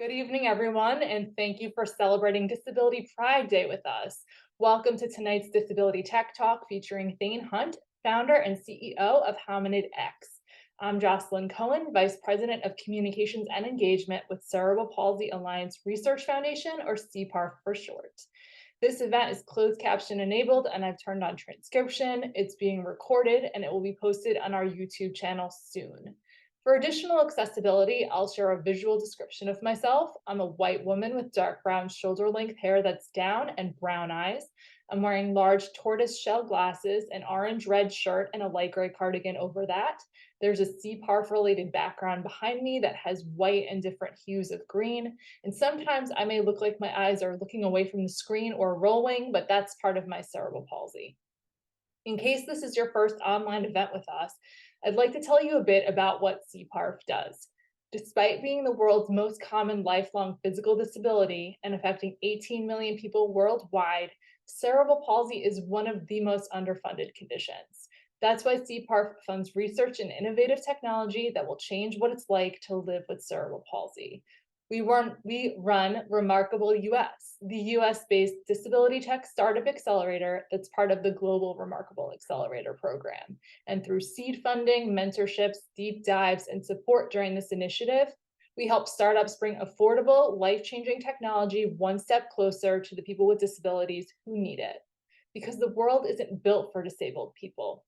Good evening, everyone, and thank you for celebrating Disability Pride Day with us. Welcome to tonight's Disability Tech Talk featuring Thane Hunt, founder and CEO of Hominid X. I'm Jocelyn Cohen, Vice President of Communications and Engagement with Cerebral Palsy Alliance Research Foundation, or CPAR for short. This event is closed caption enabled, and I've turned on transcription. It's being recorded, and it will be posted on our YouTube channel soon. For additional accessibility, I'll share a visual description of myself. I'm a white woman with dark brown shoulder-length hair that's down and brown eyes. I'm wearing large tortoise shell glasses, an orange-red shirt, and a light gray cardigan over that. There's a CPARF-related background behind me that has white and different hues of green. And sometimes I may look like my eyes are looking away from the screen or rolling, but that's part of my cerebral palsy. In case this is your first online event with us, I'd like to tell you a bit about what CPARF does. Despite being the world's most common lifelong physical disability and affecting 18 million people worldwide, cerebral palsy is one of the most underfunded conditions. That's why CPARF funds research and innovative technology that will change what it's like to live with cerebral palsy. We run Remarkable US, the US-based disability tech startup accelerator that's part of the Global Remarkable Accelerator program. And through seed funding, mentorships, deep dives, and support during this initiative, we help startups bring affordable, life-changing technology one step closer to the people with disabilities who need it. Because the world isn't built for disabled people.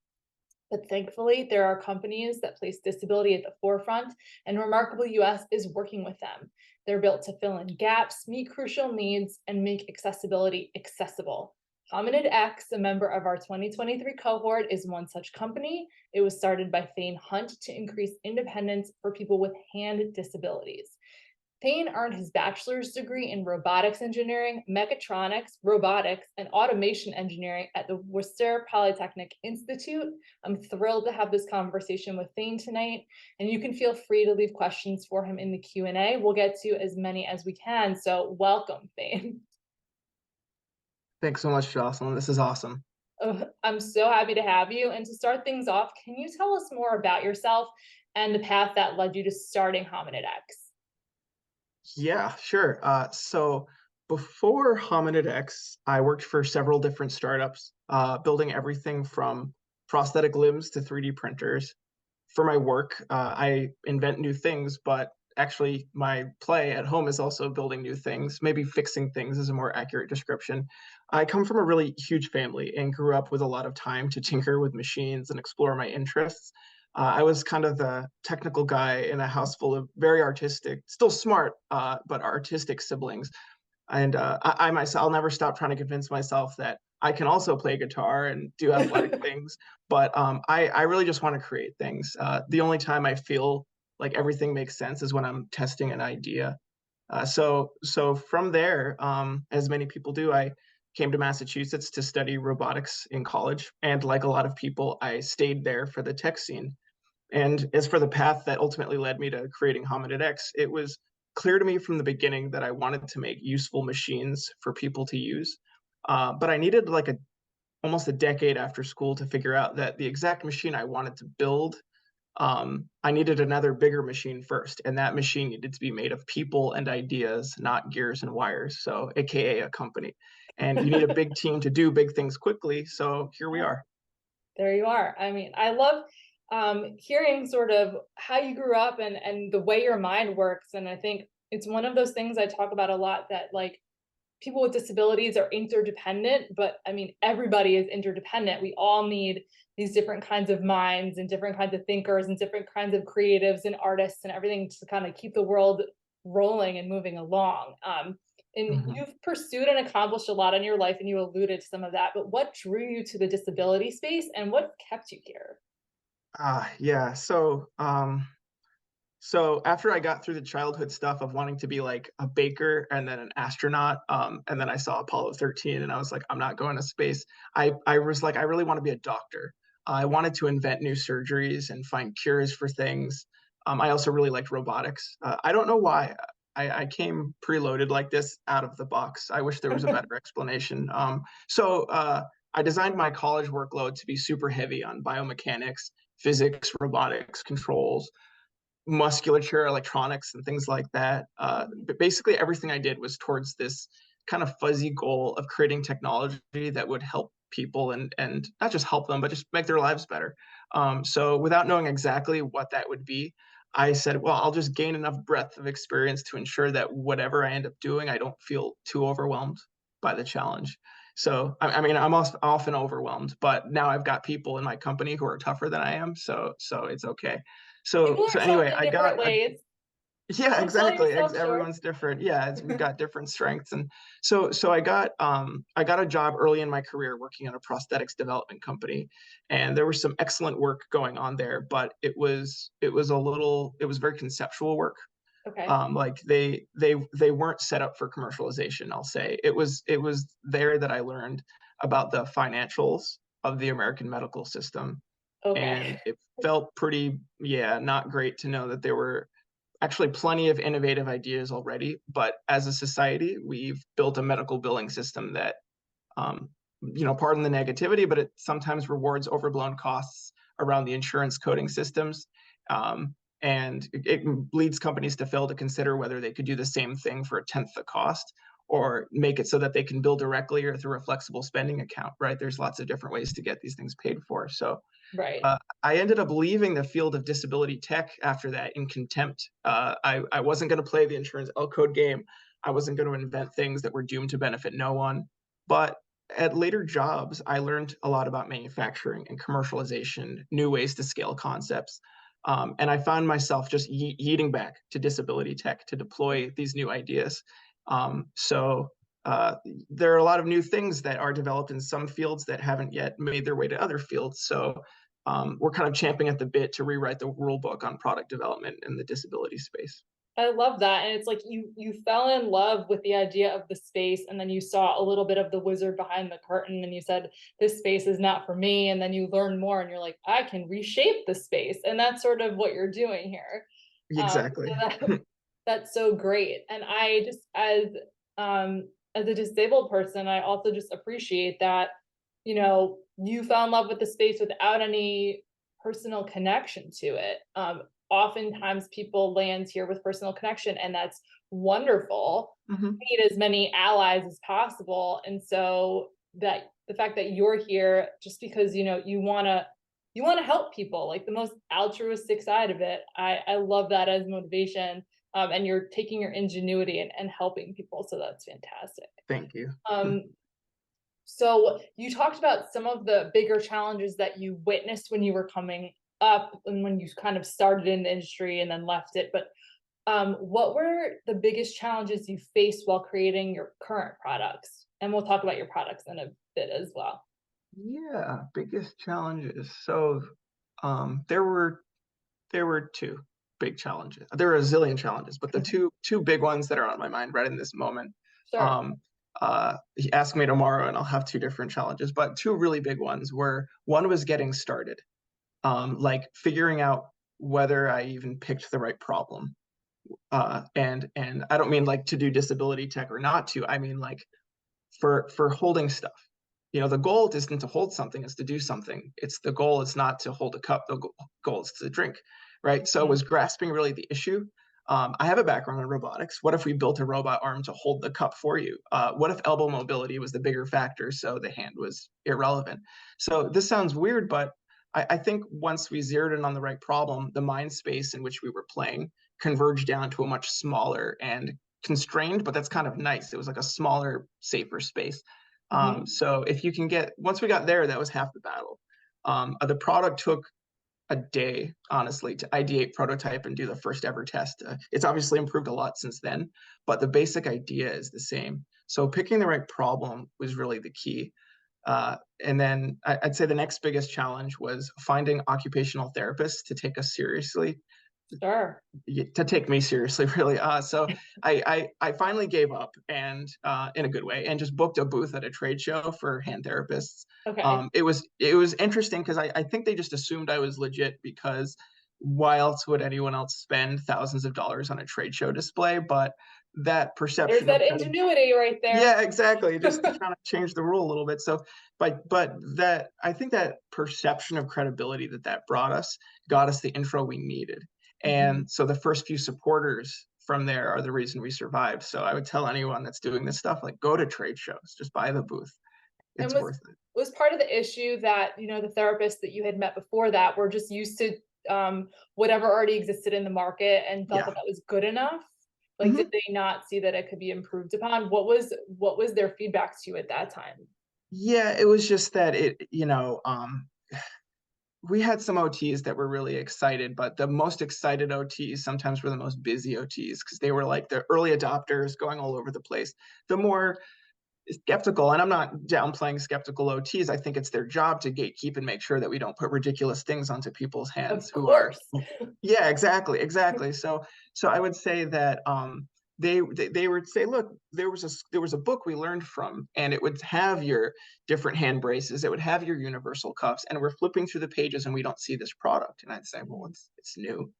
But thankfully, there are companies that place disability at the forefront, and Remarkable US is working with them. They're built to fill in gaps, meet crucial needs, and make accessibility accessible. Hominid X, a member of our 2023 cohort, is one such company. It was started by Thane Hunt to increase independence for people with hand disabilities. Thane earned his bachelor's degree in robotics engineering, mechatronics, robotics, and automation engineering at the Worcester Polytechnic Institute. I'm thrilled to have this conversation with Thane tonight, and you can feel free to leave questions for him in the Q&A. We'll get to as many as we can, so welcome, Thane. Thanks so much, Jocelyn. This is awesome. I'm so happy to have you. And to start things off, can you tell us more about yourself and the path that led you to starting Hominid X? Yeah, sure. So before Hominid X, I worked for several different startups, building everything from prosthetic limbs to 3D printers. For my work, I invent new things, but actually my play at home is also building new things. Maybe fixing things is a more accurate description. I come from a really huge family and grew up with a lot of time to tinker with machines and explore my interests. I was kind of the technical guy in a house full of very artistic, still smart, but artistic siblings. And I myself, I'll never stop trying to convince myself that I can also play guitar and do athletic things. But I really just want to create things. The only time I feel like everything makes sense is when I'm testing an idea. So from there, as many people do, I came to Massachusetts to study robotics in college. And like a lot of people, I stayed there for the tech scene. And as for the path that ultimately led me to creating Hominid X, it was clear to me from the beginning that I wanted to make useful machines for people to use. But I needed like almost a decade after school to figure out that the exact machine I wanted to build, I needed another bigger machine first. And that machine needed to be made of people and ideas, not gears and wires. So AKA a company. And you need a big team to do big things quickly. So here we are. There you are. I mean, I love hearing sort of how you grew up and the way your mind works. And I think it's one of those things I talk about a lot, that like people with disabilities are interdependent, but I mean, everybody is interdependent. We all need these different kinds of minds and different kinds of thinkers and different kinds of creatives and artists and everything to kind of keep the world rolling and moving along. And Mhm. you've pursued and accomplished a lot in your life, and you alluded to some of that, but what drew you to the disability space and what kept you here? Yeah. So after I got through the childhood stuff of wanting to be like a baker and then an astronaut, and then I saw Apollo 13 and I was like, I'm not going to space. I was like, I really want to be a doctor. I wanted to invent new surgeries and find cures for things. I also really liked robotics. I don't know why I came preloaded like this out of the box. I wish there was a better explanation. I designed my college workload to be super heavy on biomechanics, physics, robotics, controls. musculature, electronics, and things like that. But basically, everything I did was towards this kind of fuzzy goal of creating technology that would help people and not just help them, but just make their lives better. So without knowing exactly what that would be, I said, well, I'll just gain enough breadth of experience to ensure that whatever I end up doing, I don't feel too overwhelmed by the challenge. So, I mean, I'm often overwhelmed, but now I've got people in my company who are tougher than I am, so it's okay. So, People so are tough anyway, in different ways. yeah, Don't sell exactly. yourself short. Everyone's different. Yeah, we've got different strengths, and so I got a job early in my career working at a prosthetics development company, and there was some excellent work going on there, but it was very conceptual work. Okay. Like they weren't set up for commercialization. I'll say it was there that I learned about the financials of the American medical system, Okay. and it felt pretty, yeah, not great to know that there were actually plenty of innovative ideas already, but as a society, we've built a medical billing system that, um, pardon the negativity, but it sometimes rewards overblown costs around the insurance coding systems. And it leads companies to fail to consider whether they could do the same thing for a tenth the cost or make it so that they can bill directly or through a flexible spending account, right? There's lots of different ways to get these things paid for. So Right. I ended up leaving the field of disability tech after that in contempt. I wasn't going to play the insurance L code game. I wasn't going to invent things that were doomed to benefit no one. But at later jobs, I learned a lot about manufacturing and commercialization, new ways to scale concepts. And I found myself just yeeting back to disability tech to deploy these new ideas. So there are a lot of new things that are developed in some fields that haven't yet made their way to other fields. So we're kind of champing at the bit to rewrite the rule book on product development in the disability space. I love that. And it's like you fell in love with the idea of the space, and then you saw a little bit of the wizard behind the curtain and you said, this space is not for me. And then you learn more and you're like, I can reshape the space. And that's sort of what you're doing here. So Exactly. that's so great. And I just as a disabled person, I also just appreciate that, you fell in love with the space without any personal connection to it. Oftentimes people land here with personal connection, and that's wonderful. Mhm. We need as many allies as possible. And so that the fact that you're here just because you want to help people, like the most altruistic side of it, I love that as motivation. And you're taking your ingenuity and helping people, so that's fantastic. Thank you. um so you talked about some of the bigger challenges that you witnessed when you were coming up and when you kind of started in the industry and then left it. But what were the biggest challenges you faced while creating your current products? And we'll talk about your products in a bit as well. Yeah, biggest challenges. So there were two big challenges. There were a zillion challenges, but the two big ones that are on my mind right in this moment. Sure. Um, Ask me tomorrow, and I'll have two different challenges. But two really big ones were one was getting started, like figuring out whether I even picked the right problem. And I don't mean like to do disability tech or not to. I mean like for holding stuff. The goal isn't to hold something, it's to do something. It's the goal is not to hold a cup, the goal is to drink, right? So it Mhm. was grasping really the issue. I have a background in robotics. What if we built a robot arm to hold the cup for you? What if elbow mobility was the bigger factor, so the hand was irrelevant? So this sounds weird, but I think once we zeroed in on the right problem, the mind space in which we were playing converged down to a much smaller and constrained, but that's kind of nice. It was like a smaller, safer space. Mhm. So if you can once we got there, that was half the battle. The product took a day, honestly, to ideate, prototype, and do the first ever test. It's obviously improved a lot since then, but the basic idea is the same. So picking the right problem was really the key. And then I'd say the next biggest challenge was finding occupational therapists to take us seriously, Sure. to take me seriously, really. So I finally gave up, and in a good way, and just booked a booth at a trade show for hand therapists. Okay. It was interesting because I think they just assumed I was legit because why else would anyone else spend thousands of dollars on a trade show display? But that There's perception of that kind of, ingenuity right there. yeah, exactly, just to kind of change the rule a little bit. So, but that I think that perception of credibility that brought us got us the intro we needed. Mhm. And so the first few supporters from there are the reason we survived. So I would tell anyone that's doing this stuff, like, go to trade shows, just buy the booth. And It's worth it. was part of the issue that, the therapists that you had met before that were just used to, whatever already existed in the market and thought Yeah. that that was good enough? Like, did Mhm. they not see that it could be improved upon? What was their feedback to you at that time? Yeah, it was just that we had some OTs that were really excited, but the most excited OTs sometimes were the most busy OTs because they were like the early adopters going all over the place. The more skeptical, and I'm not downplaying skeptical OTs, I think it's their job to gatekeep and make sure that we don't put ridiculous things onto people's hands Of who are. course. Yeah, exactly, exactly. So I would say that they would say, look, there was a book we learned from, and it would have your different hand braces, it would have your universal cuffs, and we're flipping through the pages and we don't see this product. And I'd say, well, Mhm. it's new.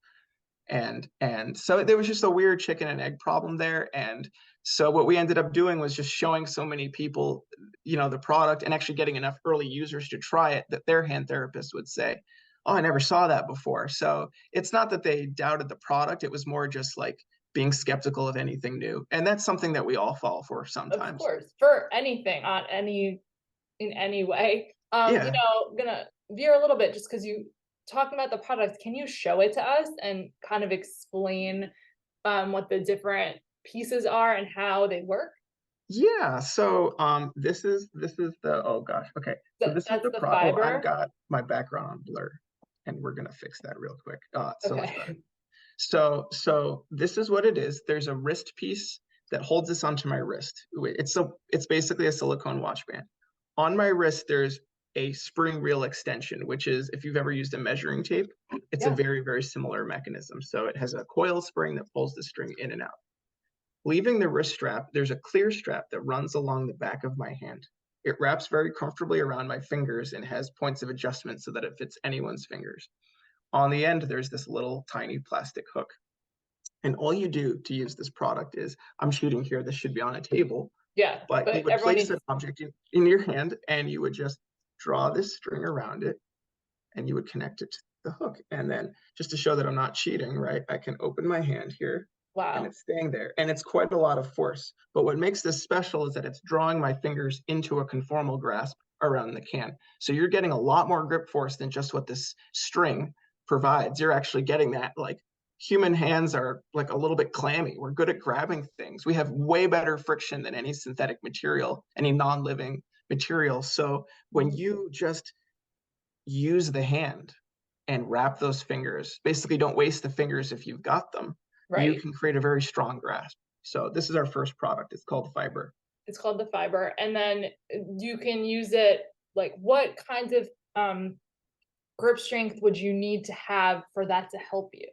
And so there was just a weird chicken and egg problem there. And so what we ended up doing was just showing so many people, the product, and actually getting enough early users to try it that their hand therapist would say, oh, I never saw that before. So it's not that they doubted the product, it was more just like being skeptical of anything new, and that's something that we all fall for Of sometimes. course, for anything on any in any way. Yeah. Gonna veer a little bit just because you talking about the product, can you show it to us and kind of explain what the different pieces are and how they work? Yeah, so this is the, oh gosh, okay. So this is That's the the pro oh, I've fiber. got my background on blur, and we're gonna fix that real quick. It's so much better. Okay. So this is what it is. There's a wrist piece that holds this onto my wrist. It's basically a silicone watch band. On my wrist, there's a spring reel extension, which is, if you've ever used a measuring tape, it's a Yeah. very, very similar mechanism. So it has a coil spring that pulls the string in and out. Leaving the wrist strap, there's a clear strap that runs along the back of my hand. It wraps very comfortably around my fingers and has points of adjustment so that it fits anyone's fingers. On the end, there's this little tiny plastic hook. And all you do to use this product is, I'm shooting here, this should be on a table, Yeah, but you but would everyone place needs an object in your hand and you would just draw this string around it and you would connect it to the hook. And then, just to show that I'm not cheating, right, I can open my hand here and wow. it's staying there. And it's quite a lot of force. But what makes this special is that it's drawing my fingers into a conformal grasp around the can. So you're getting a lot more grip force than just what this string provides. You're actually getting that, like, human hands are like a little bit clammy. We're good at grabbing things. We have way better friction than any synthetic material, any non-living material. So when Mhm. you just use the hand and wrap those fingers, basically don't waste the fingers if you've got them, you Right. can create a very strong grasp. So this is our first product. It's called Fiber. It's called the fiber. And then you can use it like what kinds of grip strength would you need to have for that to help you?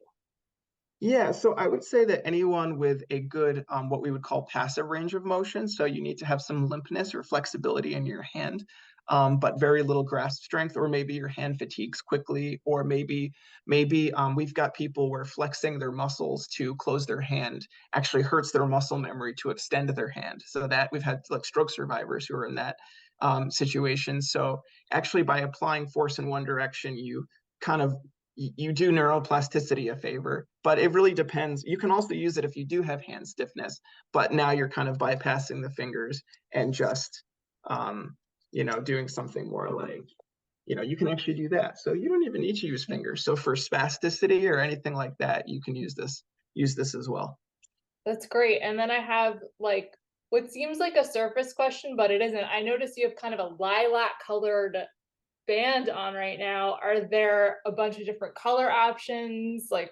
Yeah, so I would say that anyone with a good, what we would call passive range of motion, so you need to have some limpness or flexibility in your hand, but very little grasp strength, or maybe your hand fatigues quickly, or maybe we've got people where flexing their muscles to close their hand actually hurts their muscle memory to extend their hand. So that we've had like stroke survivors who are in that situation. So actually, by applying force in one direction, you kind of you do neuroplasticity a favor, but it really depends. You can also use it if you do have hand stiffness, but now you're kind of bypassing the fingers and just, doing something more like, you can actually do that. So you don't even need to use fingers. So for spasticity or anything like that, you can use this as well. That's great. And then I have like what seems like a surface question, but it isn't. I noticed you have kind of a lilac colored band on right now. Are there a bunch of different color options? Like,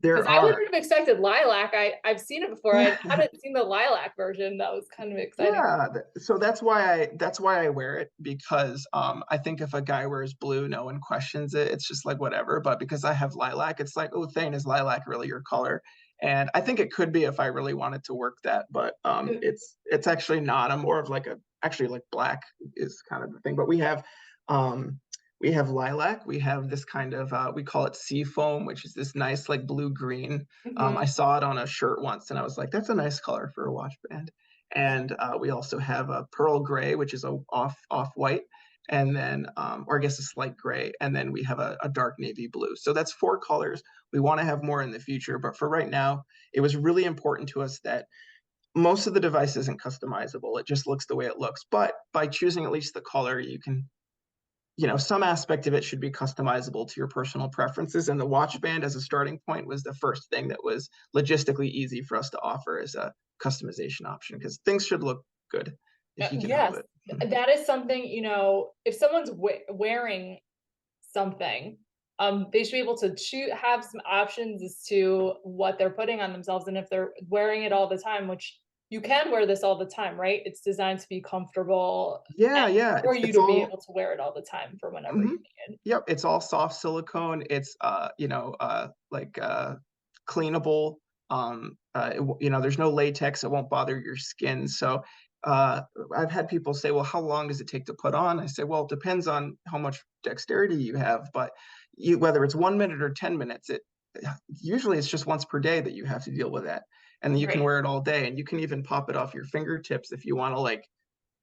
There because I are. wouldn't have expected lilac. I've seen it before. I hadn't seen the lilac version. That was kind of exciting. Yeah, so that's why I wear it, because I think if a guy wears blue, no one questions it. It's just like whatever. But because I have lilac, it's like, oh, Thane, is lilac really your color? And I think it could be if I really wanted to work that, but it's actually not. I'm more of like a actually like black is kind of the thing. But we have lilac. We have this kind of we call it sea foam, which is this nice like blue green. I Mhm. saw it on a shirt once, and I was like, that's a nice color for a watch band. And we also have a pearl gray, which is a off white, and then, or I guess a slight gray, and then we have a dark navy blue. So that's 4 colors. We want to have more in the future, but for right now, it was really important to us that most of the device isn't customizable. It just looks the way it looks. But by choosing at least the color, you can, some aspect of it should be customizable to your personal preferences. And the watch band as a starting point was the first thing that was logistically easy for us to offer as a customization option, because things should look good if you can help Yes, it. that is something, if someone's wearing something, they should be able to have some options as to what they're putting on themselves. And if they're wearing it all the time, which you can wear this all the time, right? It's designed to be comfortable Yeah, and yeah. for you It's to be all able to wear it all the time for whenever you mhm. need. Yep, it's all soft silicone. It's like cleanable. There's no latex. It won't bother your skin. So uh I've had people say, well, how long does it take to put on? I say, well, it depends on how much dexterity you have, but whether it's 1 minute or 10 minutes, it usually it's just once per day that you have to deal with that. And then you can Right, wear it all day, and you can even pop it off your fingertips if you want to, like,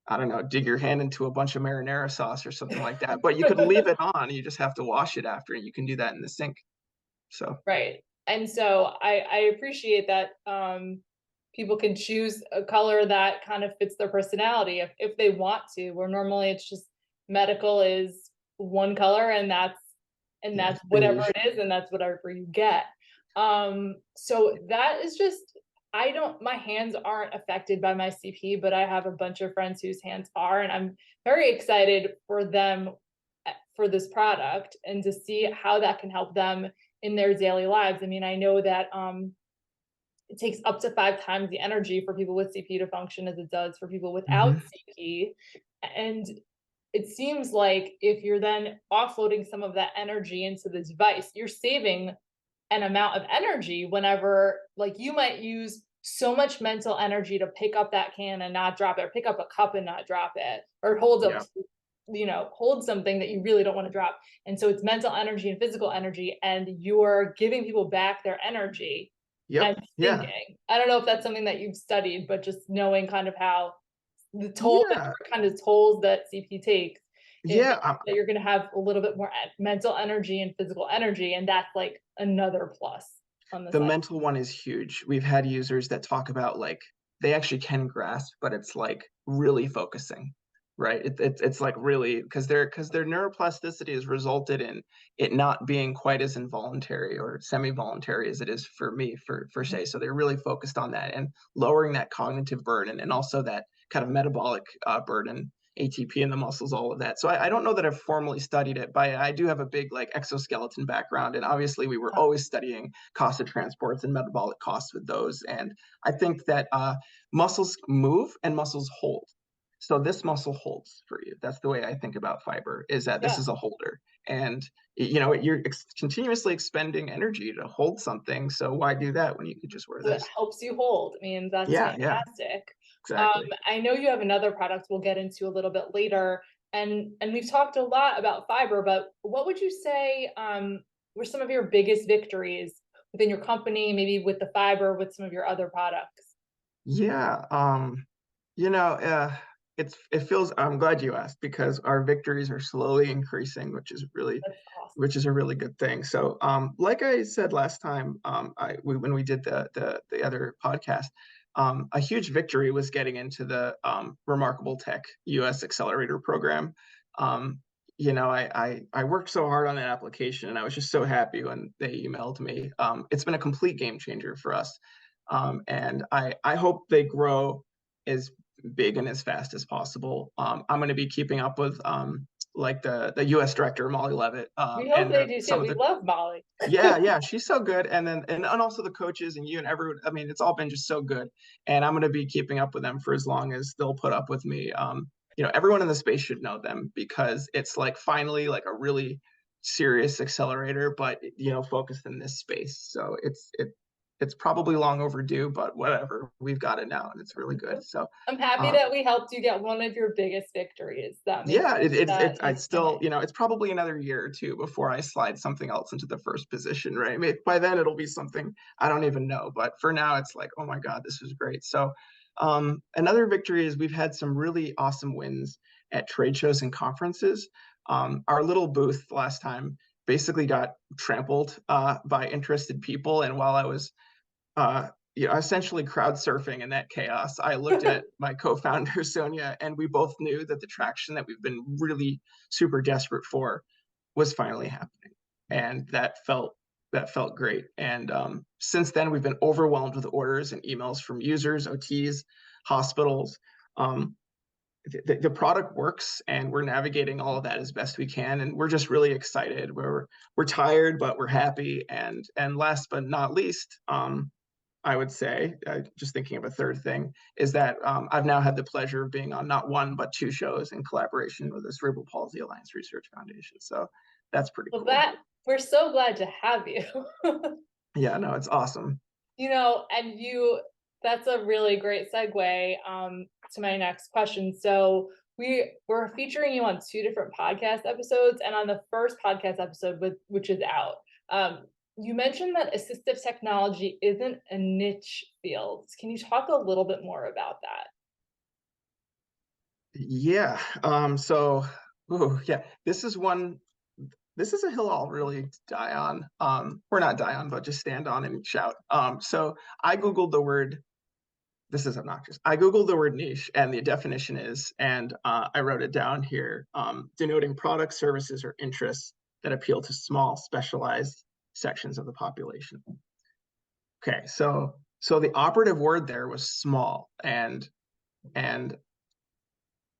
I don't know, dig your hand into a bunch of marinara sauce or something like that. But you could leave it on. You just have to wash it after, and you can do that in the sink. So, right. And so I appreciate that people can choose a color that kind of fits their personality if they want to, where normally it's just medical is one color and yeah, that's whatever beige. it is and that's whatever you get. So that is just I don't my hands aren't affected by my CP, but I have a bunch of friends whose hands are, and I'm very excited for them for this product and to see how that can help them in their daily lives. I mean, I know that it takes up to 5 times the energy for people with CP to function as it does for people without Hmm. CP. And it seems like if you're then offloading some of that energy into the device, you're saving an amount of energy whenever, like, you might use so much mental energy to pick up that can and not drop it, or pick up a cup and not drop it, or Yeah. hold something that you really don't want to drop. And so it's mental energy and physical energy, and you're giving people back their energy. I'm Yep. Yeah. thinking, I don't know if that's something that you've studied, but just knowing kind of how the Yeah. different kind of tolls that CP takes, it means Yeah. that you're going to have a little bit more mental energy and physical energy, and that's like another plus on the The side. mental one is huge. We've had users that talk about, like, they actually can grasp, but it's like really focusing, right? It's like really because their neuroplasticity has resulted in it not being quite as involuntary or semi-voluntary as it is for me, for say. So they're really focused on that and lowering that cognitive burden and also that kind of metabolic burden, ATP in the muscles, all of that. So I don't know that I've formally studied it, but I do have a big like exoskeleton background, and obviously we were always studying cost of transports and metabolic costs with those. And I think that muscles move and muscles hold. So this muscle holds for you. That's the way I think about fiber, is that this Yeah. is a holder. And you're continuously expending energy to hold something. So why do that when you could just wear So it this? helps you hold. I mean, that's Yeah, yeah, fantastic. exactly. I know you have another product we'll get into a little bit later, and we've talked a lot about fiber, but what would you say were some of your biggest victories within your company, maybe with the fiber, with some of your other products? Yeah, you know, uh, it feels. I'm glad you asked, because our victories are slowly increasing, That's awesome. which is a really good thing. So, like I said last time, when we did the other podcast, a huge victory was getting into the Remarkable Tech US Accelerator program. Um, I worked so hard on that application, and I was just so happy when they emailed me. It's been a complete game changer for us. And I hope they grow as big and as fast as possible. I'm going to be keeping up with like the U.S. director Molly Levitt, We hope and they do too. some of We the love Molly. yeah, she's so good. And then and also the coaches and you and everyone. I mean, it's all been just so good. And I'm going to be keeping up with them for as long as they'll put up with me. Everyone in the space should know them, because it's like finally like a really serious accelerator, but focused in this space. So it's probably long overdue, but whatever, we've got it now, and it's really good. So I'm happy um, that we helped you get one of your biggest victories. yeah, I Makes me still, it's probably another year or two before I slide something else into the first position, right? I mean, by then it'll be something I don't even know, but for now it's like, oh my God, this was great. So, another victory is we've had some really awesome wins. at trade shows and conferences. Our little booth last time basically got trampled by interested people. And while I was essentially crowd surfing in that chaos, I looked at my co-founder Sonia, and we both knew that the traction that we've been really super desperate for was finally happening, and that felt great. And since then, we've been overwhelmed with orders and emails from users, OTs, hospitals. Um, the product works, and we're navigating all of that as best we can, and we're just really excited. We're tired, but we're happy. And last but not least, I would say, just thinking of a third thing, is that I've now had the pleasure of being on not one but two shows in collaboration with the Cerebral Palsy Alliance Research Foundation. So that's pretty Well, cool. we're so glad to have you. Yeah, no, it's awesome. And that's a really great segue to my next question. So we're featuring you on two different podcast episodes, and on the first podcast episode, which is out, you mentioned that assistive technology isn't a niche field. Can you talk a little bit more about that? Yeah. Yeah, this is a hill I'll really die on. Or not die on, but just stand on and shout. So I Googled the word, this is obnoxious. I Googled the word niche, and the definition is, and I wrote it down here, denoting products, services, or interests that appeal to small, specialized sections of the population. Okay, so the operative word there was small, and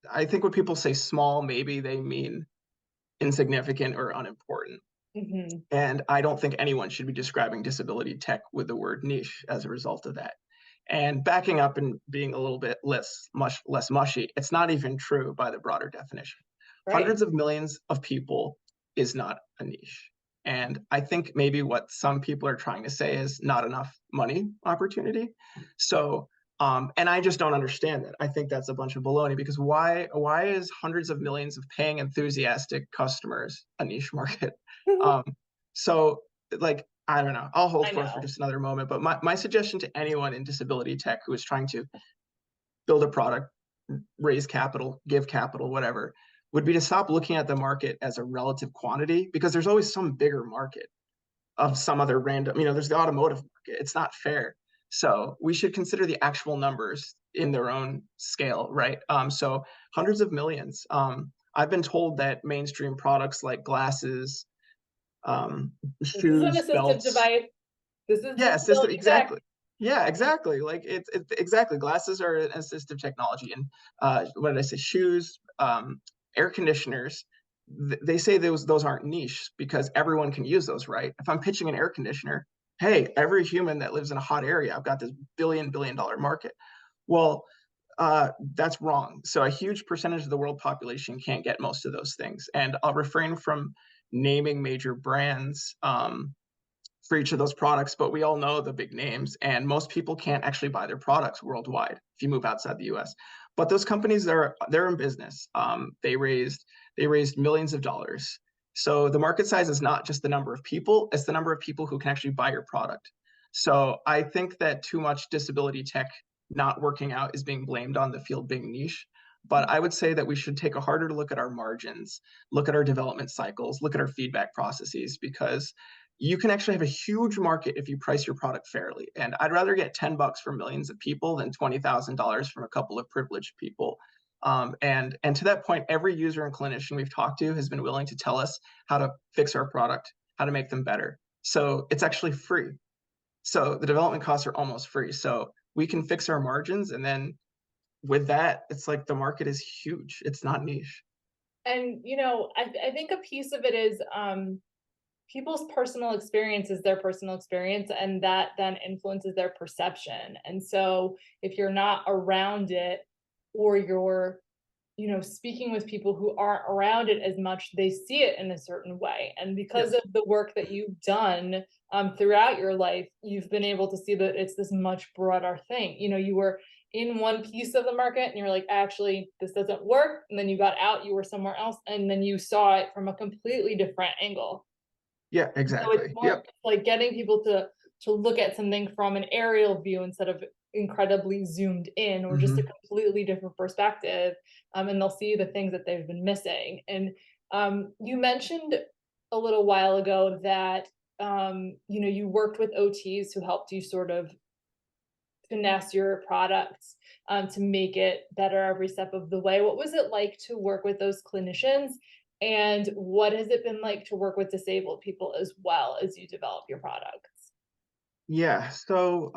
I think when people say small, maybe they mean insignificant or unimportant. Mhm. And I don't think anyone should be describing disability tech with the word niche as a result of that. And backing up and being a little bit less mushy, it's not even true by the broader definition. Right. Hundreds of millions of people is not a niche. And I think maybe what some people are trying to say is not enough money opportunity. So, and I just don't understand that. I think that's a bunch of baloney, because why is hundreds of millions of paying enthusiastic customers a niche market? Um, so like, I don't know, I'll hold I forth for know. just another moment, but my suggestion to anyone in disability tech who is trying to build a product, raise capital, give capital, whatever, would be to stop looking at the market as a relative quantity, because there's always some bigger market of some other random, there's the automotive market. It's not fair. So we should consider the actual numbers in their own scale, right? So hundreds of millions. I've been told that mainstream products like glasses, This is an shoes, assistive belts. device. This is Yeah, assistive, disability tech. exactly. Yeah, exactly. Like it's exactly. Glasses are an assistive technology, and what did I say? Shoes, air conditioners. They say those aren't niche because everyone can use those, right? If I'm pitching an air conditioner, hey, every human that lives in a hot area, I've got this billion-dollar market. Well, that's wrong. So a huge percentage of the world population can't get most of those things, and I'll refrain from naming major brands for each of those products, but we all know the big names, and most people can't actually buy their products worldwide if you move outside the US. But those companies, they're in business. They raised millions of dollars. So the market size is not just the number of people, it's the number of people who can actually buy your product. So I think that too much disability tech not working out is being blamed on the field being niche. But I would say that we should take a harder look at our margins, look at our development cycles, look at our feedback processes, because you can actually have a huge market if you price your product fairly. And I'd rather get $10 from millions of people than $20,000 from a couple of privileged people. And to that point, every user and clinician we've talked to has been willing to tell us how to fix our product, how to make them better. So it's actually free. So the development costs are almost free. So we can fix our margins, and then with that, it's like the market is huge. It's not niche. And I think a piece of it is people's personal experience is their personal experience, and that then influences their perception. And so if you're not around it, or you're speaking with people who aren't around it as much, they see it in a certain way. And because Yes. of the work that you've done throughout your life, you've been able to see that it's this much broader thing. You were in one piece of the market and you're like, actually, this doesn't work. And then you got out, you were somewhere else, and then you saw it from a completely different angle. Yeah, So it's exactly. more Yep. like getting people to to look at something from an aerial view instead of incredibly zoomed in, or just a Hmm. completely different perspective, and they'll see the things that they've been missing. And you mentioned a little while ago that you worked with OTs who helped you sort of finesse your products, to make it better every step of the way. What was it like to work with those clinicians? And what has it been like to work with disabled people as well as you develop your products? Yeah, so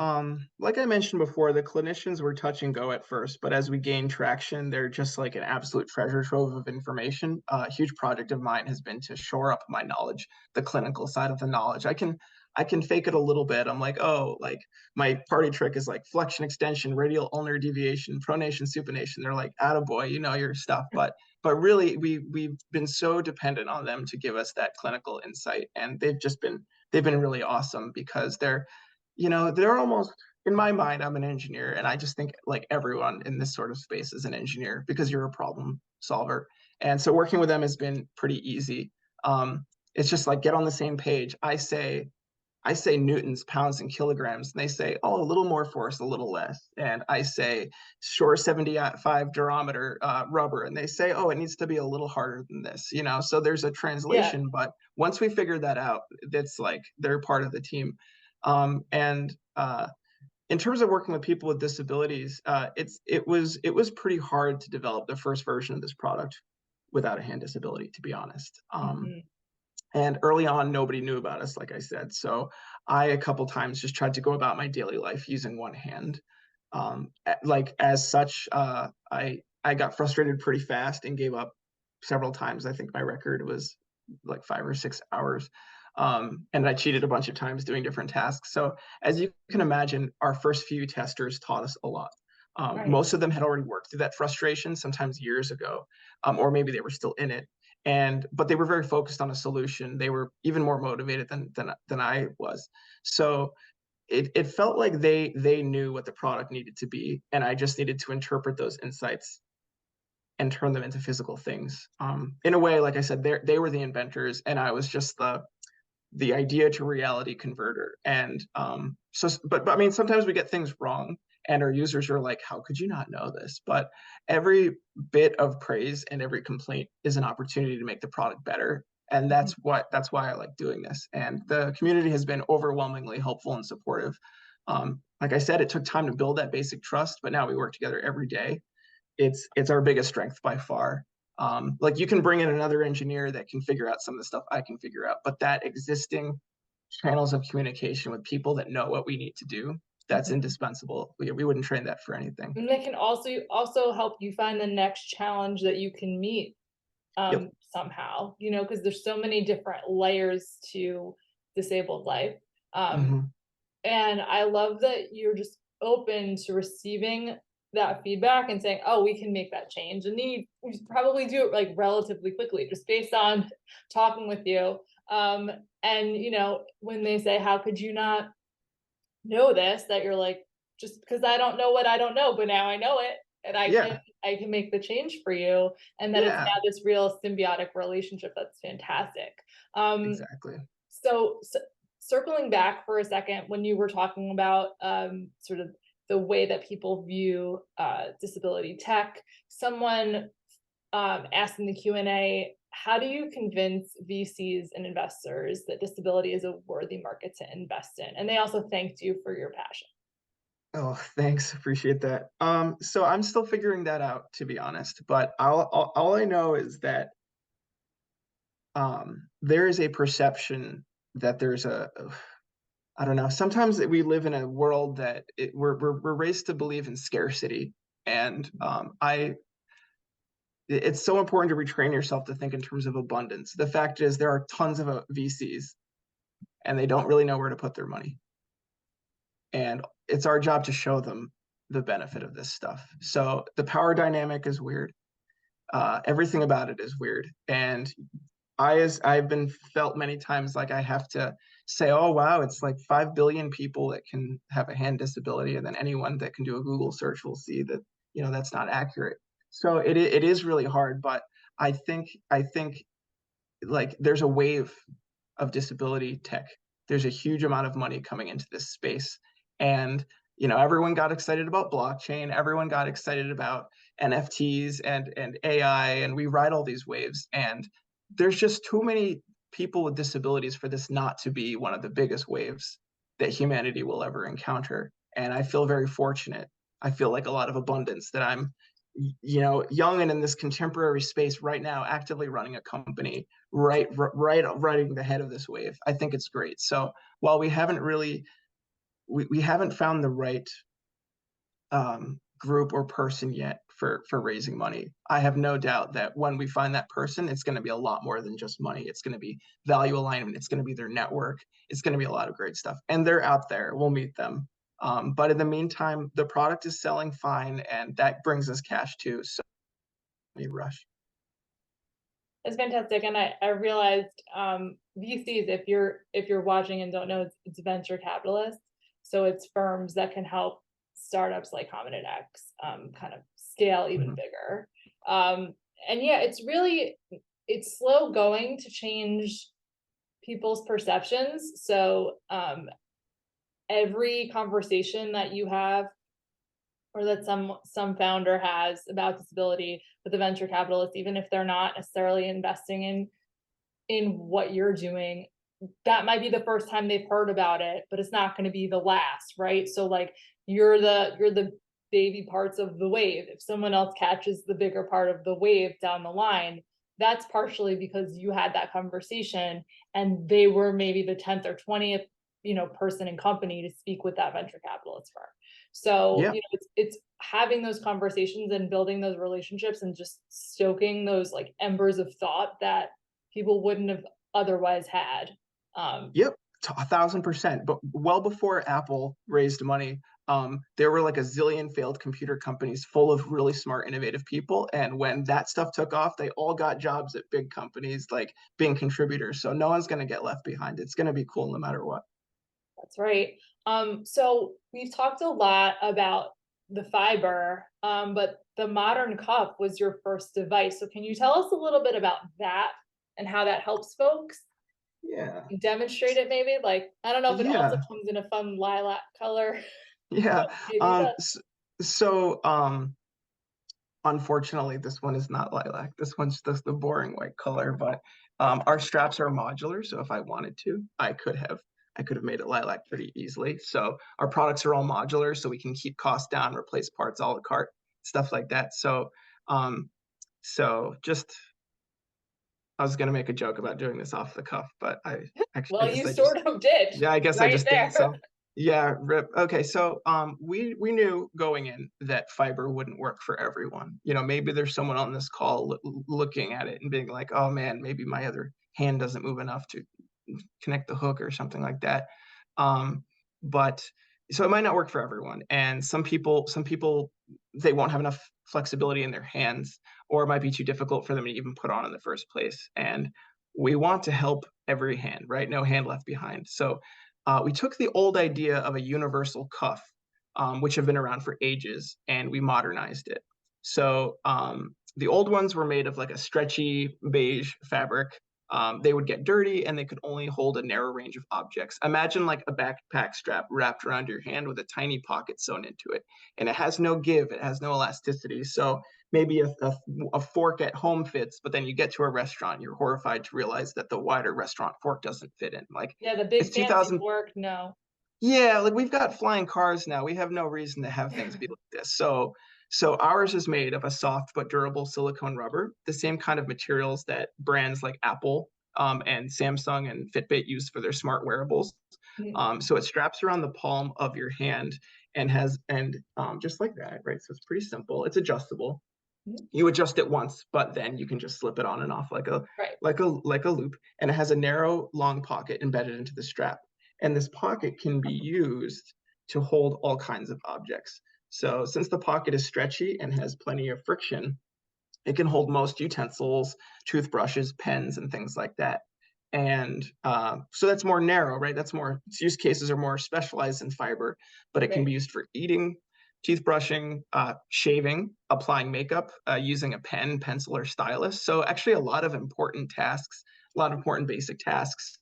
like I mentioned before, the clinicians were touch and go at first, but as we gain traction, they're just like an absolute treasure trove of information. A huge project of mine has been to shore up my knowledge, the clinical side of the knowledge. I can fake it a little bit. I'm like, oh, like my party trick is like flexion extension, radial ulnar deviation, pronation, supination. They're like, attaboy, you know your stuff. But really we've been so dependent on them to give us that clinical insight. And they've been really awesome because they're almost, in my mind, I'm an engineer, and I just think like everyone in this sort of space is an engineer because you're a problem solver. And so working with them has been pretty easy. It's just like get on the same page. I say newtons, pounds, and kilograms, and they say, oh, a little more force, a little less. And I say Shore 75 durometer rubber, and they say, oh, it needs to be a little harder than this. So there's a Yeah. translation, but once we figure that out, that's like they're part of the team. And in terms of working with people with disabilities, it was pretty hard to develop the first version of this product without a hand disability, to be honest. Mhm. And early on, nobody knew about us, like I said. So I a couple times just tried to go about my daily life using one hand. Like as such, I got frustrated pretty fast and gave up several times. I think my record was like 5 or 6 hours. And I cheated a bunch of times doing different tasks. So as you can imagine, our first few testers taught us a lot. Right. Most of them had already worked through that frustration, sometimes years ago, or maybe they were still in it. But they were very focused on a solution. They were even more motivated than I was. So it felt like they knew what the product needed to be, and I just needed to interpret those insights and turn them into physical things. In a way, like I said, they were the inventors, and I was just the idea to reality converter. And but I mean, sometimes we get things wrong, and our users are like, "How could you not know this?" But every bit of praise and every complaint is an opportunity to make the product better. And Mhm. that's why I like doing this. And the community has been overwhelmingly helpful and supportive. Like I said, it took time to build that basic trust, but now we work together every day. It's our biggest strength by far. Like you can bring in another engineer that can figure out some of the stuff I can figure out, but that existing channels of communication with people that know what we need to do, that's Mhm. indispensable. We wouldn't trade that for anything. And they can also help you find the next challenge that you can meet, Yep. somehow, because there's so many different layers to disabled life. Um, Hmm. and I love that you're just open to receiving that feedback and saying, "Oh, we can make that change." And you probably do it like relatively quickly, just based on talking with you. And when they say, "How could you not know this?" That you're like, "Just because I don't know what I don't know, but now I know it, and Yeah. I can make the change for you." And that it's Yeah. now this real symbiotic relationship that's fantastic. Um, Exactly. so circling back for a second, when you were talking about sort of the way that people view disability tech, someone asked in the Q&A, how do you convince VCs and investors that disability is a worthy market to invest in? And they also thanked you for your passion. Oh, thanks. Appreciate that. So I'm still figuring that out, to be honest. But all I know is that there is a perception that there's I don't know. Sometimes we live in a world that we're raised to believe in scarcity, and it's so important to retrain yourself to think in terms of abundance. The fact is, there are tons of VCs, and they don't really know where to put their money, and it's our job to show them the benefit of this stuff. So the power dynamic is weird. Everything about it is weird, and I've been felt many times like I have to say, oh wow, it's like 5 billion people that can have a hand disability, and then anyone that can do a Google search will see that that's not accurate. So it is really hard, but I think like there's a wave of disability tech there's a huge amount of money coming into this space. And, everyone got excited about blockchain. Everyone got excited about NFTs and AI, and we ride all these waves. And there's just too many people with disabilities for this not to be one of the biggest waves that humanity will ever encounter. And I feel very fortunate. I feel like a lot of abundance that I'm, young and in this contemporary space right now, actively running a company, riding the head of this wave. I think it's great. So while we haven't really, we haven't found the right group or person yet for raising money, I have no doubt that when we find that person, it's going to be a lot more than just money. It's going to be value alignment. It's going to be their network. It's going to be a lot of great stuff. And they're out there. We'll meet them. But in the meantime, the product is selling fine, and that brings us cash too. So we rush. It's fantastic. And I realized VCs, if you're watching and don't know, it's venture capitalists. So it's firms that can help startups like Hominid X kind of scale even bigger. And yeah, it's slow going to change people's perceptions. So every conversation that you have, or that some founder has about disability with a venture capitalist, even if they're not necessarily investing in what you're doing, that might be the first time they've heard about it, but it's not going to be the last, right? So like you're the baby parts of the wave. If someone else catches the bigger part of the wave down the line, that's partially because you had that conversation and they were maybe the 10th or 20th person and company to speak with that venture capitalist firm. So Yeah. it's having those conversations and building those relationships and just stoking those like embers of thought that people wouldn't have otherwise had. Yep, 1,000%. But well before Apple raised money, there were like a zillion failed computer companies full of really smart, innovative people. And when that stuff took off, they all got jobs at big companies, like being contributors. So no one's going to get left behind. It's going to be cool no matter what. That's right. So we've talked a lot about the fiber, but the modern cuff was your first device. So can you tell us a little bit about that and how that helps folks? Yeah. Demonstrate it maybe? Like, I don't know if it also Yeah. comes in a fun lilac color. Yeah. Maybe it does. So, unfortunately, this one is not lilac. This one's just the boring white color, but our straps are modular. So if I wanted to, I could have made it lilac pretty easily. So our products are all modular, so we can keep costs down, replace parts a la carte, stuff like that. So just I was gonna make a joke about doing this off the cuff, but I Well, guess you I just sort of did yeah, I guess I right just did. there. So yeah, rip. Okay, so we knew going in that fiber wouldn't work for everyone. Maybe there's someone on this call looking at it and being like, "Oh man, maybe my other hand doesn't move enough to connect the hook or something like that." But so it might not work for everyone, and some people they won't have enough flexibility in their hands, or it might be too difficult for them to even put on in the first place. And we want to help every hand, right? No hand left behind. So we took the old idea of a universal cuff, which have been around for ages, and we modernized it. So the old ones were made of like a stretchy beige fabric. They would get dirty and they could only hold a narrow range of objects. Imagine like a backpack strap wrapped around your hand with a tiny pocket sewn into it. And it has no give, it has no elasticity. So maybe a fork at home fits, but then you get to a restaurant, you're horrified to realize that the wider restaurant fork doesn't fit in. Like Yeah, the it's big fancy 2000. fork, no. Yeah, like we've got flying cars now. We have no reason to have things be like this. So ours is made of a soft but durable silicone rubber, the same kind of materials that brands like Apple and Samsung and Fitbit use for their smart wearables. Mhm. So it straps around the palm of your hand and just like that, right? So it's pretty simple. It's adjustable. Mhm. You adjust it once, but then you can just slip it on and off like a Right. loop. And it has a narrow, long pocket embedded into the strap. And this pocket can be used to hold all kinds of objects. So since the pocket is stretchy and has plenty of friction, it can hold most utensils, toothbrushes, pens, and things like that. And so that's more narrow, right? Its use cases are more specialized in fiber, but it can Right. be used for eating, teeth brushing, shaving, applying makeup, using a pen, pencil, or stylus. So actually a lot of important tasks, a lot of important basic tasks.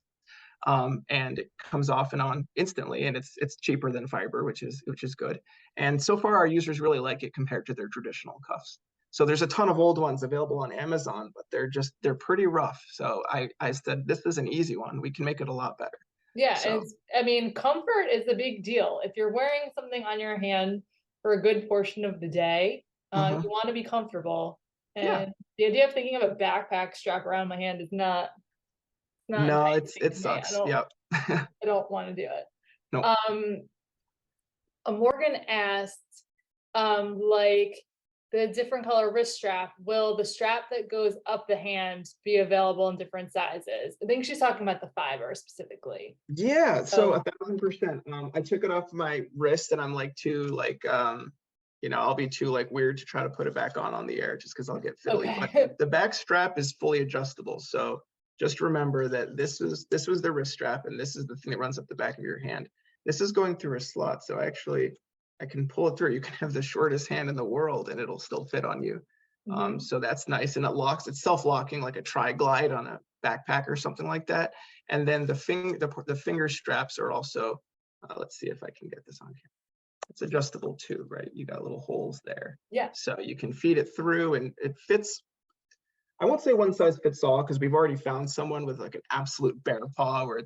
and it comes off and on instantly, and it's cheaper than fiber, which is good. And so far, our users really like it compared to their traditional cuffs. So there's a ton of old ones available on Amazon, but they're pretty rough. So I said, this is an easy one. We can make it a lot better. Yeah, So I mean, comfort is a big deal. If you're wearing something on your hand for a good portion of the day, mhm. you want to be comfortable. Yeah, And the idea of thinking of a backpack strap around my hand is not no, enticing it to me. sucks. Yep. I don't want to do it. No. Um, Morgan asked, like the different color wrist strap, will the strap that goes up the hand be available in different sizes? I think she's talking about the fiber specifically. Yeah, so Oh, 1000%. I took it off my wrist, and I'm like too I'll be too like weird to try to put it back on the air just because I'll get fiddly. But okay. the back strap is fully adjustable. So just remember that this was the wrist strap, and this is the thing that runs up the back of your hand. This is going through a slot, so actually I can pull it through. You can have the shortest hand in the world, and it'll still fit on you. Mhm. So that's nice, and it locks. It's self-locking like a tri-glide on a backpack or something like that. And then the finger straps are also, let's see if I can get this on here. It's adjustable too, right? You got little holes there. Yeah. So you can feed it through, and it fits. I won't say one size fits all, because we've already found someone with like an absolute bear paw where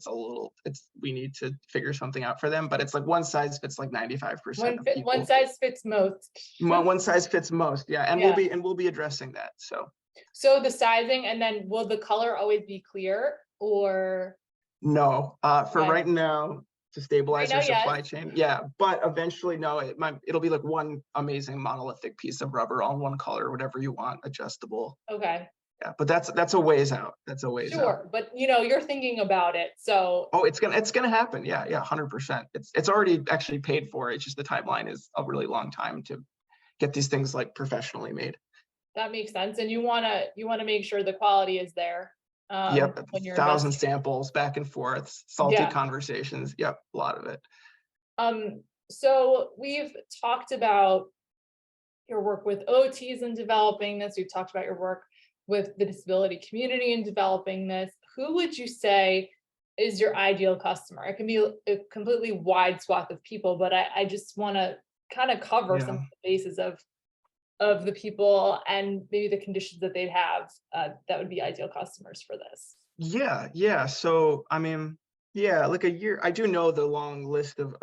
we need to figure something out for them, but it's like one size fits like 95% of One people. size fits most. One size fits most. Yeah. And Yeah. we'll be addressing that. So So the sizing, and then will the color always be clear or no, for okay. right now, to Right stabilize now, their yes. supply chain, yeah, but eventually, no, it'll be like one amazing monolithic piece of rubber, all one color, whatever you want, adjustable. Okay. Yeah, but that's a ways out. That's a ways out. Sure. But you're thinking about it. So Oh, it's gonna happen. Yeah, yeah, 100%. It's already actually paid for. It's just the timeline is a really long time to get these things like professionally made. that makes sense. And you wanna make sure the quality is there Yep, when you're 1,000 investing. samples back and forth, salty Yeah. conversations. Yep, a lot of it. So we've talked about your work with OTs in developing this. We've talked about your work with the disability community in developing this. Who would you say is your ideal customer? It can be a completely wide swath of people, but I just want to kind of cover some Yeah. of the bases of the people and maybe the conditions that they'd have that would be ideal customers for this. Yeah, yeah. So, I mean, yeah, like a year, I do know the long list of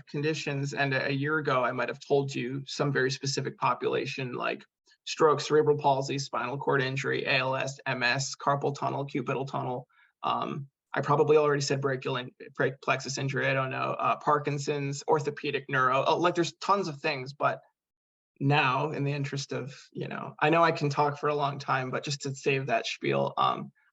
conditions. And a year ago, I might have told you some very specific population like stroke, cerebral palsy, spinal cord injury, ALS, MS, carpal tunnel, cubital tunnel. I probably already said brachial plexus injury. I don't know. Parkinson's, orthopedic, neuro. Oh, like there's tons of things, but now in the interest of, I know I can talk for a long time, but just to save that spiel,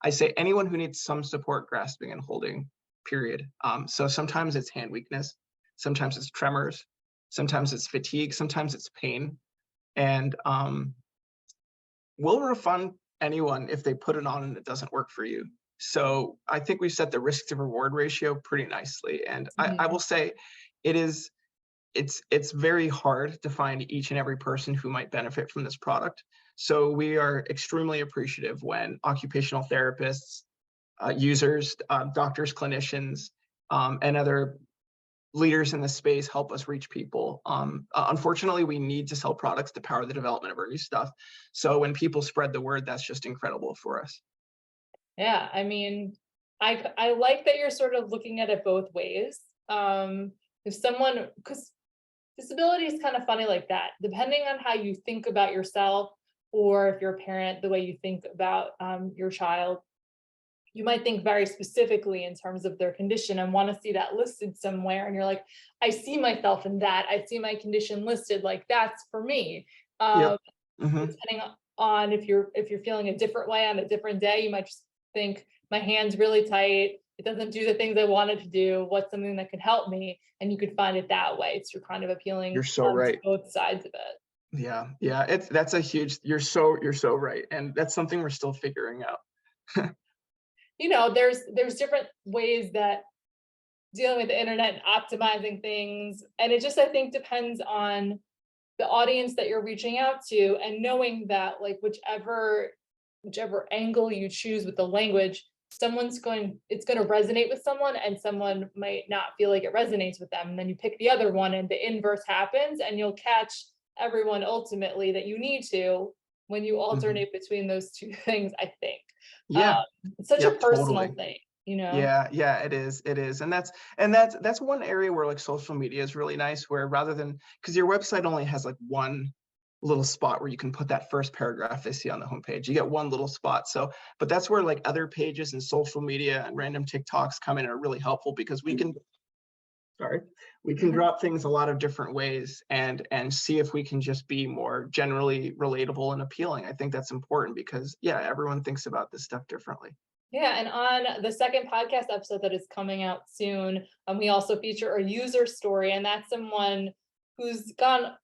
I say anyone who needs some support grasping and holding, period. So sometimes it's hand weakness, sometimes it's tremors, sometimes it's fatigue, sometimes it's pain. And we'll refund anyone if they put it on and it doesn't work for you. So I think we've set the risk to reward ratio pretty nicely. And I will Mhm. say it's very hard to find each and every person who might benefit from this product. So we are extremely appreciative when occupational therapists, users, doctors, clinicians, and other leaders in the space help us reach people. Unfortunately, we need to sell products to power the development of our new stuff. So when people spread the word, that's just incredible for us. Yeah, I mean, I like that you're sort of looking at it both ways. If someone, because disability is kind of funny like that, depending on how you think about yourself, or if you're a parent, the way you think about your child, you might think very specifically in terms of their condition and want to see that listed somewhere. And you're like, I see myself in that. I see my condition listed, like that's for me. Um, Yep. Hmm. Depending on if you're feeling a different way on a different day, you might just think my hand's really tight, it doesn't do the things I want it to do, what's something that could help me, and you could find it that way. So you're kind of You're appealing so to right. both sides of it. Yeah, yeah. That's a huge. You're so right, and that's something we're still figuring out. There's different ways that dealing with the internet and optimizing things, and it just, I think, depends on the audience that you're reaching out to, and knowing that like whichever angle you choose with the language, it's going to resonate with someone and someone might not feel like it resonates with them. And then you pick the other one and the inverse happens and you'll catch everyone ultimately that you need to when you Mhm. alternate between those two things, I think. Yeah. It's such a Yep. personal Totally. thing, you know? Yeah, yeah, it is. It is. And that's one area where like social media is really nice where rather than because your website only has like one little spot where you can put that first paragraph they see on the homepage. You get one little spot. So, but that's where like other pages and social media and random TikToks come in and are really helpful because sorry, we can Mhm. drop things a lot of different ways and see if we can just be more generally relatable and appealing. I think that's important because yeah, everyone thinks about this stuff differently. Yeah, and on the second podcast episode that is coming out soon, we also feature a user story, and that's someone who's gone,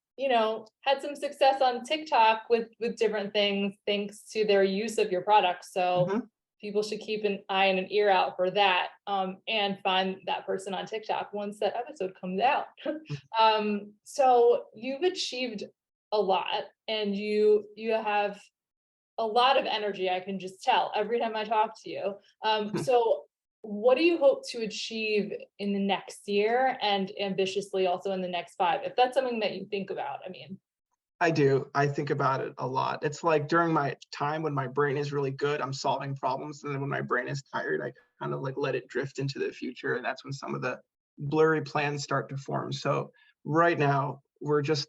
had some success on TikTok with different things thanks to their use of your product. So Mhm. people should keep an eye and an ear out for that, and find that person on TikTok once that episode comes out. So you've achieved a lot, and you have a lot of energy, I can just tell every time I talk to you. So what do you hope to achieve in the next year and ambitiously also in the next 5? If that's something that you think about, I mean. I do. I think about it a lot. It's like during my time when my brain is really good, I'm solving problems. And then when my brain is tired, I kind of like let it drift into the future. And that's when some of the blurry plans start to form. So right now, we're just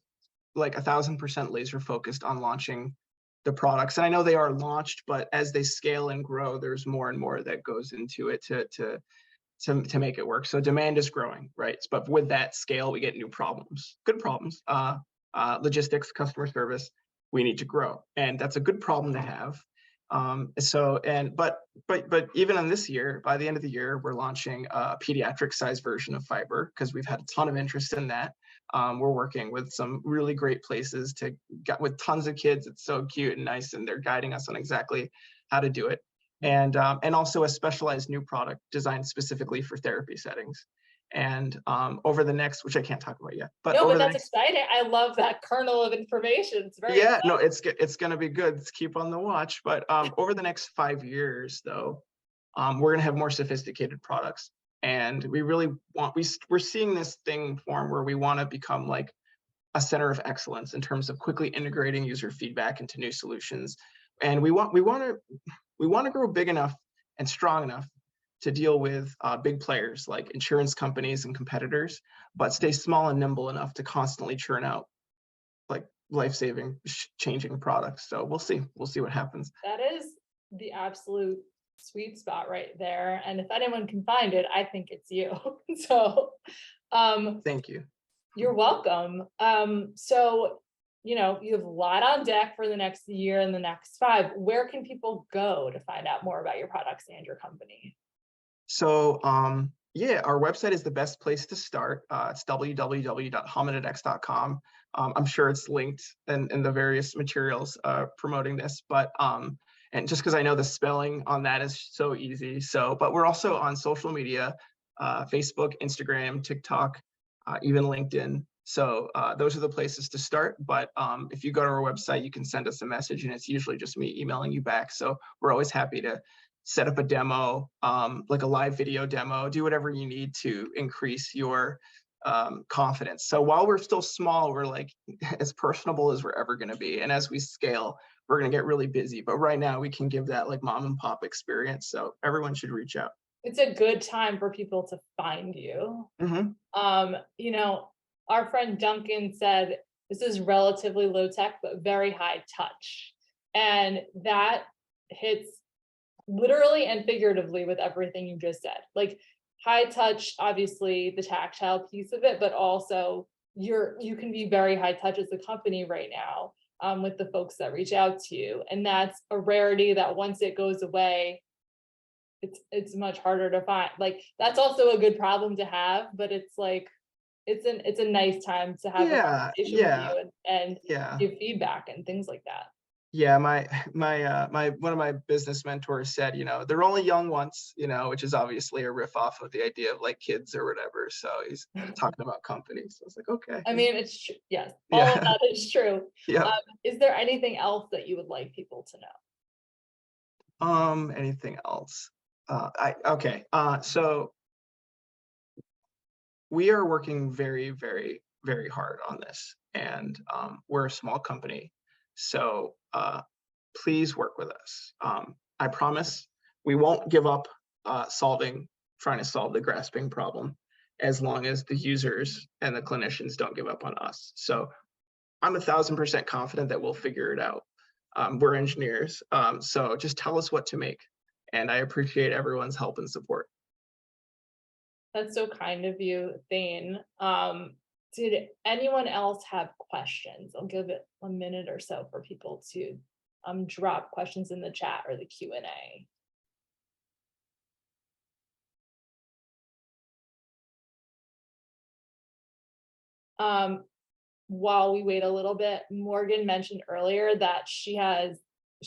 like 1,000% laser focused on launching the products. And I know they are launched, but as they scale and grow, there's more and more that goes into it to make it work. So demand is growing, right? But with that scale, we get new problems, good problems. Logistics, customer service, we need to grow, and that's a good problem to have. So and but even in this year, by the end of the year, we're launching a pediatric size version of fiber because we've had a ton of interest in that. We're working with some really great places to get with tons of kids. It's so cute and nice, and they're guiding us on exactly how to do it and also a specialized new product designed specifically for therapy settings. And over the next, which I can't talk about yet, but No, over but the that's next, exciting. I love that kernel of information. It's very yeah, no, exciting. it's gonna be good. Let's keep on the watch. But over the next 5 years, though, we're gonna have more sophisticated products, and we really want we're seeing this thing form where we want to become like a center of excellence in terms of quickly integrating user feedback into new solutions. And we want to grow big enough and strong enough to deal with big players like insurance companies and competitors, but stay small and nimble enough to constantly churn out like life-saving, changing products. So we'll see. We'll see what happens. That is the absolute sweet spot right there. And if anyone can find it, I think it's you. So um Thank you. you're welcome. So, you have a lot on deck for the next year and the next 5. Where can people go to find out more about your products and your company? So, yeah, our website is the best place to start. It's www.hominidx.com. I'm sure it's linked in the various materials promoting this, but and just because I know the spelling on that is so easy. So, but we're also on social media, Facebook, Instagram, TikTok, even LinkedIn. So those are the places to start. But if you go to our website, you can send us a message, and it's usually just me emailing you back. So we're always happy to set up a demo, like a live video demo, do whatever you need to increase your confidence. So while we're still small, we're like as personable as we're ever going to be. And as we scale, we're going to get really busy. But right now we can give that like mom and pop experience. So everyone should reach out. It's a good time for people to find you. Hmm. Um, you know, our friend Duncan said this is relatively low tech, but very high touch. And that hits literally and figuratively with everything you just said. Like high touch, obviously the tactile piece of it, but also you can be very high touch as a company right now, with the folks that reach out to you. And that's a rarity that once it goes away, it's much harder to find. Like that's also a good problem to have, but it's like it's a nice time to have a Yeah, conversation with yeah, you and yeah. give feedback and things like that. Yeah, my one of my business mentors said, they're only young once, which is obviously a riff off of the idea of like kids or whatever. So he's talking about companies. So I was like, okay, I mean, it's true. Yes, all of yeah, that is true. yeah. Is there anything else that you would like people to know? Anything else? So we are working very, very, very hard on this, and we're a small company, so please work with us. I promise we won't give up trying to solve the grasping problem as long as the users and the clinicians don't give up on us. So I'm 1,000% confident that we'll figure it out. We're engineers, so just tell us what to make, and I appreciate everyone's help and support. That's so kind of you, Thane. Did anyone else have questions? I'll give it a minute or so for people to drop questions in the chat or the Q&A. While we wait a little bit, Morgan mentioned earlier that she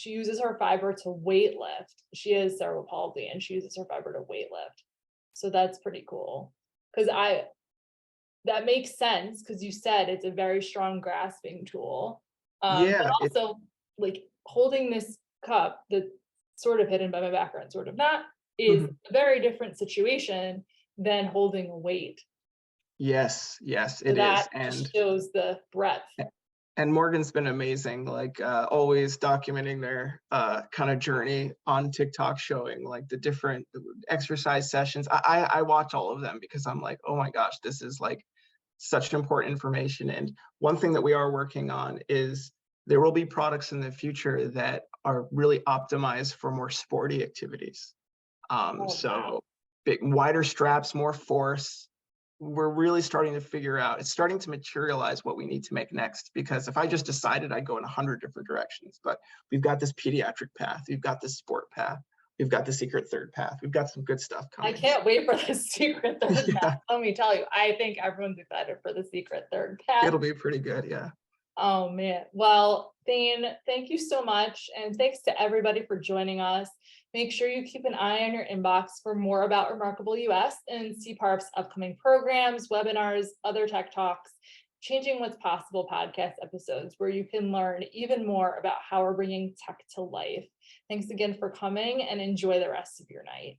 uses her fiber to weight lift. She has cerebral palsy and she uses her fiber to weight lift. So that's pretty cool. That makes sense because you said it's a very strong grasping tool. But Yeah, also like holding this cup that's sort of hidden by my background, sort of not, is mhm. a very different situation than holding a weight. Yes, So it is, that just shows the breadth. and Morgan's been amazing, like always documenting their kind of journey on TikTok, showing like the different exercise sessions. I watch all of them because I'm like, oh my gosh, this is like such important information. And one thing that we are working on is there will be products in the future that are really optimized for more sporty activities. Oh, wow. So wider straps, more force. We're really starting to figure out, it's starting to materialize what we need to make next. Because if I just decided, I'd go in 100 different directions. But we've got this pediatric path, we've got this sport path, we've got the secret third path, we've got some good stuff I coming. can't wait for the secret third Yeah, path. Let me tell you, I think everyone's excited for the secret third path. it'll be pretty good, yeah. Oh man. Well, Thane, thank you so much. And thanks to everybody for joining us. Make sure you keep an eye on your inbox for more about Remarkable US and CPARP's upcoming programs, webinars, other tech talks, Changing What's Possible podcast episodes, where you can learn even more about how we're bringing tech to life. Thanks again for coming and enjoy the rest of your night.